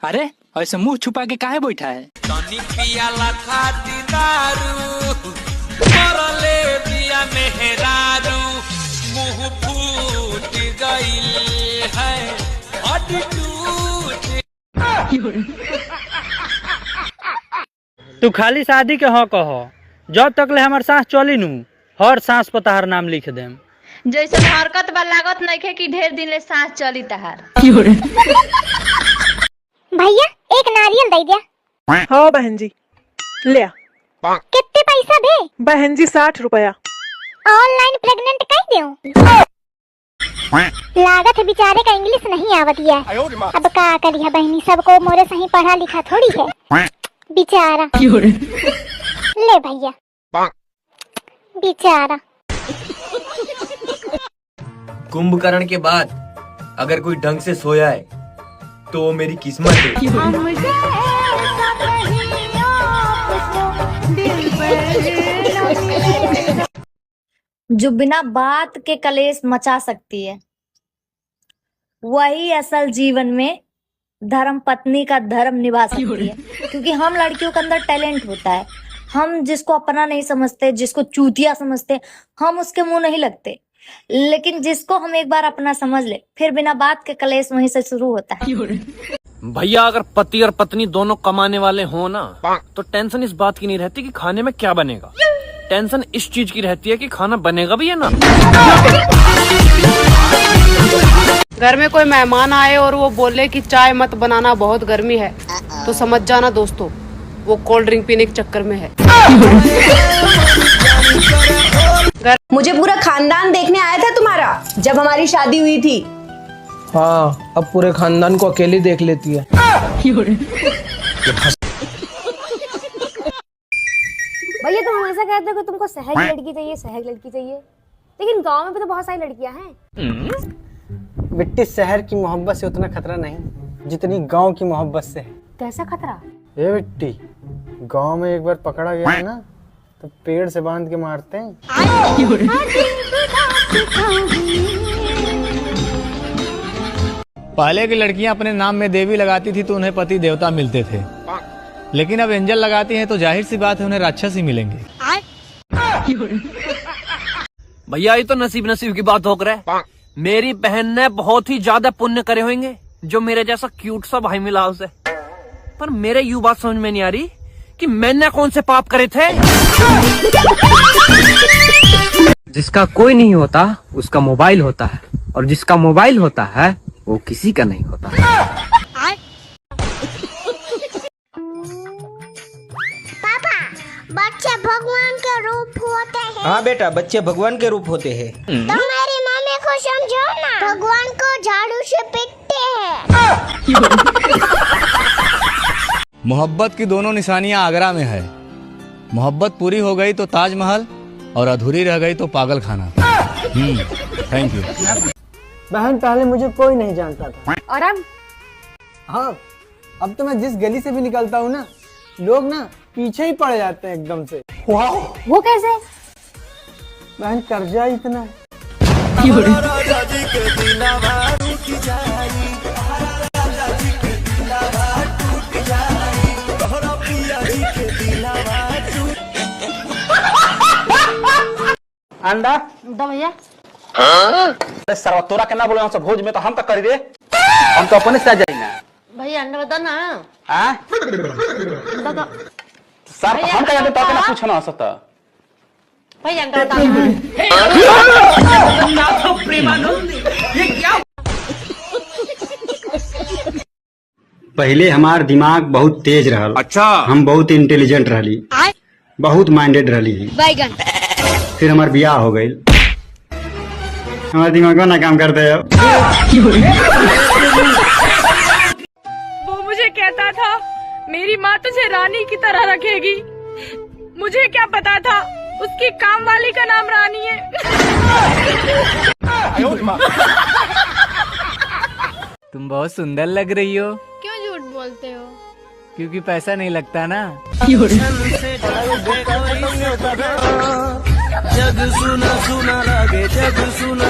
अरे ऐसे मुंह छुपा के काहे बैठा है? मुंह फूट गई है। तू खाली शादी के हाँ कहो, जब तक ले हमार सांस चली नू हर सांस पर तहार नाम लिख देम। जैसे हरकत बा लागत नइखे कि ढेर दिन ले सांस चली तहार। भैया एक नारियल दे दिया। हाँ बहन जी ले आ। कितने पैसा दे? बहन जी 60 रुपया। ऑनलाइन प्रेग्नेंट कई देऊं? लागत है बेचारे का इंग्लिश नहीं आवत है। अब का करिया बहनी, सबको मोरे सही पढ़ा लिखा थोड़ी है बेचारा। ले भैया बेचारा। कुंभकर्ण के बाद अगर कोई ढंग से सोया है तो वो मेरी किस्मत है। जो बिना बात के कलेश मचा सकती है, वही असल जीवन में धर्म पत्नी का धर्म निभा सकती है। क्योंकि हम लड़कियों के अंदर टैलेंट होता है, हम जिसको अपना नहीं समझते, जिसको चूतिया समझते, हम उसके मुंह नहीं लगते। लेकिन जिसको हम एक बार अपना समझ ले, फिर बिना बात के कलेश वहीं से शुरू होता है। भैया अगर पति और पत्नी दोनों कमाने वाले हो ना, तो टेंशन इस बात की नहीं रहती कि खाने में क्या बनेगा। टेंशन इस चीज की रहती है कि खाना बनेगा भी है ना। घर में कोई मेहमान आए और वो बोले कि चाय मत बनाना, बहुत गर्मी है, तो समझ जाना दोस्तों, वो कोल्ड ड्रिंक पीने के चक्कर में है। मुझे पूरा खानदान देखने आया था तुम्हारा जब हमारी शादी हुई थी। हाँ, अब पूरे खानदान को अकेली देख लेती है। भैया तुम हमेशा कहते हो कि तुमको सहज लड़की चाहिए, सहज लड़की चाहिए, लेकिन गांव में भी तो बहुत सारी लड़कियां हैं। बिट्टी, शहर की मोहब्बत से उतना खतरा नहीं जितनी गांव की मोहब्बत से है। कैसा खतरा? ये बिट्टी, गांव में एक बार पकड़ा गया है ना, तो पेड़ से बांध के मारते हैं। पहले की लड़कियां अपने नाम में देवी लगाती थी तो उन्हें पति देवता मिलते थे, लेकिन अब एंजल लगाती हैं तो जाहिर सी बात है उन्हें राक्षस ही मिलेंगे। भैया ये तो नसीब नसीब की बात हो कर है। मेरी बहन ने बहुत ही ज्यादा पुण्य करे होंगे जो मेरे जैसा क्यूट सा भाई मिला उसे। पर मेरे यू बात समझ में नहीं आ रही कि मैंने कौन से पाप करे थे। जिसका कोई नहीं होता उसका मोबाइल होता है, और जिसका मोबाइल होता है वो किसी का नहीं होता। पापा, बच्चे भगवान के रूप होते हैं। हाँ बेटा, बच्चे भगवान के रूप होते हैं। तो मेरी मम्मी को समझो ना, भगवान को झाड़ू से पीटते हैं। मोहब्बत की दोनों निशानियां आगरा में है। मोहब्बत पूरी हो गई तो ताजमहल, और अधूरी रह गई तो पागल खाना। Thank you. बहन, पहले मुझे कोई नहीं जानता था, और अब? हाँ, अब तो मैं जिस गली से भी निकलता हूँ ना, लोग ना पीछे ही पड़ जाते हैं एकदम से। वो कैसे? बहन, कर्जा इतना है। अंडा दो भैया। सर तोरा के ना बोले हम भोज में तो हम तक कर दे, हम तो अपने से जाए ना। भैया अंडा बता ना। हाँ सर, हम क्या तो ना पूछो ना सकता। भैया अंडा बता ना। पहले हमार दिमाग बहुत तेज रहल। अच्छा, हम बहुत इंटेलिजेंट रहली, बहुत माइंडेड रहली। बैगन। फिर हमार बियाह हो गई, हमारा दिमाग ना काम करते है। वो मुझे कहता था मेरी माँ तुझे रानी की तरह रखेगी। मुझे क्या पता था उसकी काम वाली का नाम रानी है। तुम बहुत सुंदर लग रही हो। क्यों झूठ बोलते हो? क्योंकि पैसा नहीं लगता ना। जग सुना सुना लगे, जग सुना।